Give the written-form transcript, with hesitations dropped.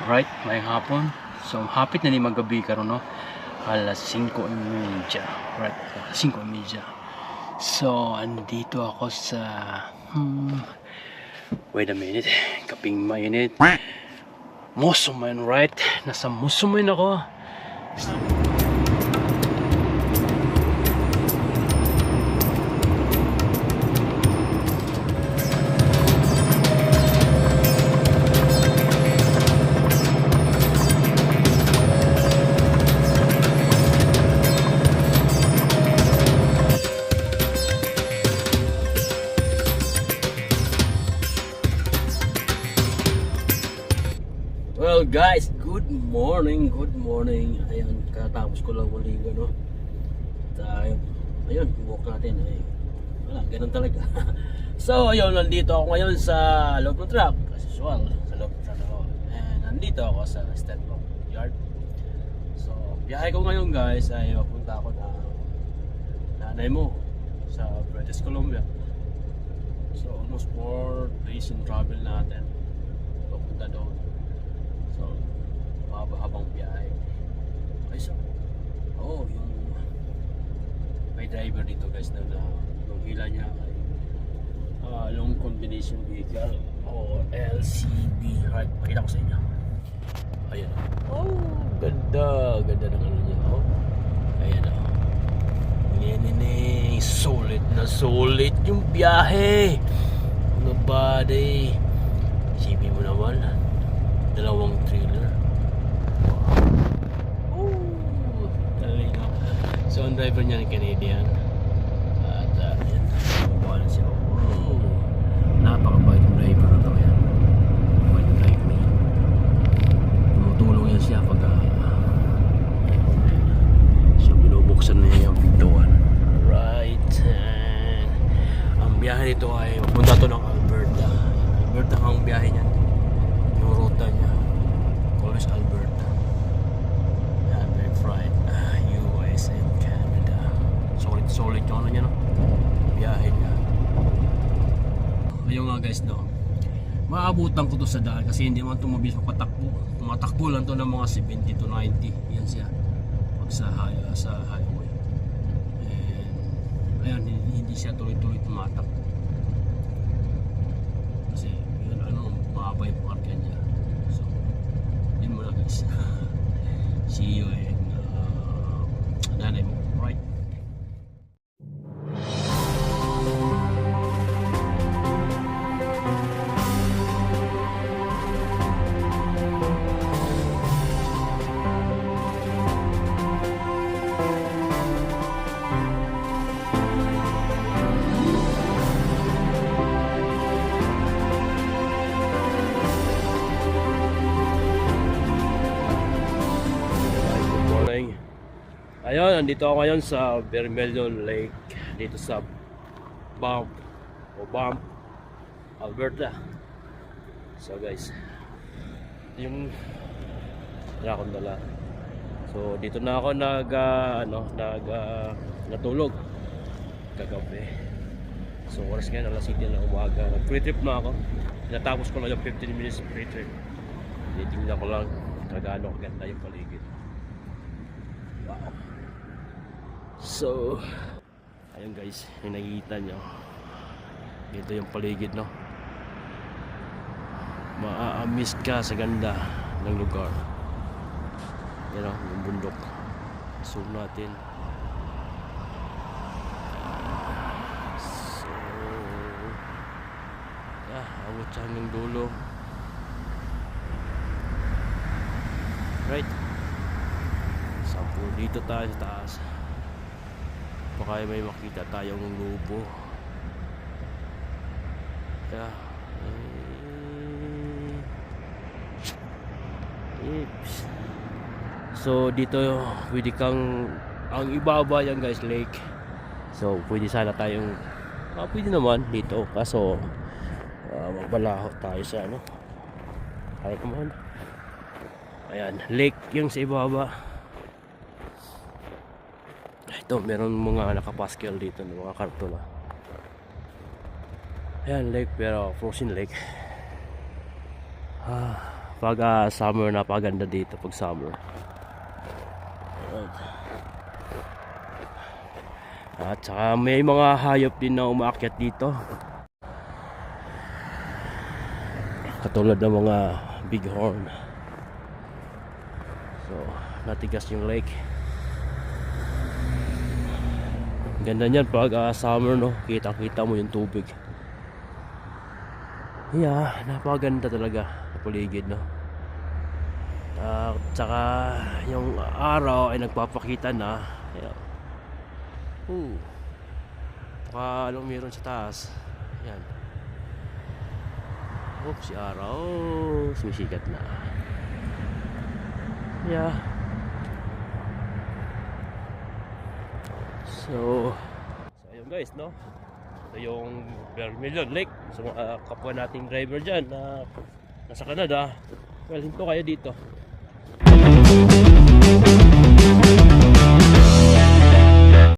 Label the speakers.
Speaker 1: Right, may hapon. So hapit na ni magabi karon no. Alas 5:30. Right, 5:30. So andito ako sa wait a minute. Kaping mainit. Musuman, right? Nasa Musuman ako. Well guys, good morning. Ayan, katapos ko lang maligo no. At ayun, walk natin ay wala, ganun talaga. So ayun, nandito ako ngayon sa loob ng truck. As usual, sa loob ng truck ako. And nandito ako sa Stenbrook Yard. So, biyahe ko ngayon guys ay mapunta ako na nanay mo sa British Columbia. So almost 4 days in travel natin. Papunta doon. So, habang biyahe. Ay, so, yung may driver dito guys na yung hila niya ay long combination vehicle o LCV. Right, pakita ko sa inyo. Ayan. Oh, ganda ng ano niya. Oh, ayan o. Nene, solid na solid yung biyahe. Mga body. Isipin mo naman. Dalawang trailer. Wow. Oh, talaga. So, ang driver niya ng Canadian. At yan. Bawal siya. Oh. Napakabait yung driver na ito. Yan. Bait drive niya. Tumutulong yan siya pag so, binubuksan niya yung pintuan. Right. And ang biyahe nito ay punta to ng Alberta. Alberta ang biyahe niya. Yung ruta niya Collis, Alberta. Yan, very fried. US and Canada. Solid yung ano niya no, biyahe niya. Ayun nga guys no, maabutan ko to sa daan kasi hindi man ito mabilis matakbo lang to ng mga 70 to 90. Yan siya pag sa highway. And ayan, hindi siya tuloy-tuloy tumatakbo kasi yun ano, mahaba yung parkyan niya. So yun muna guys. See you in nanay mo, right? Ayun, nandito ako ngayon sa Vermilion Lake dito sa Banff, Alberta. So guys, yung akong dala. So dito na ako natulog kagabi. So oras ngayon alas 7 na umaga. Nag-free trip na ako. Natapos ko lang yung 15 minutes free trip. Titingnan ko lang kagano ganda yung paligid. Wow. So ayun guys, yung nakikita nyo dito yung paligid no, maa-miss ka sa ganda ng lugar. Yan o, yung bundok. Zoom natin. So abot siya hanggang dulo. Right, sampo dito tayo sa taas. Baka may makita tayong lobo. Yeah. Oops. So dito pwede kang, ang ibaba yan guys, lake. So pwede sana tayong pwede naman dito, kaso magbalaho tayo sa ano. Ay, come on. Ayan, lake yung sa ibaba. Ito, meron mga nakapaskel dito ng mga karton. Ayan, lake, pero frozen lake. Pag summer, napaganda dito pag summer. Alright. At saka may mga hayop din na umaakyat dito. Katulad ng mga bighorn. So, natigas yung lake. Ganda niyan pag summer, no? Kita-kita mo yung tubig. Yeah, napakaganda talaga sa paligid, no? Tsaka yung araw ay nagpapakita na. Yeah. Baka anong meron sa taas. Yan. Si araw sumisikat na. Yeah. So ayun guys, no? Ito yung Vermilion Lake. Sa mga kapwa nating driver dyan na nasa Canada, well, hinto kayo dito.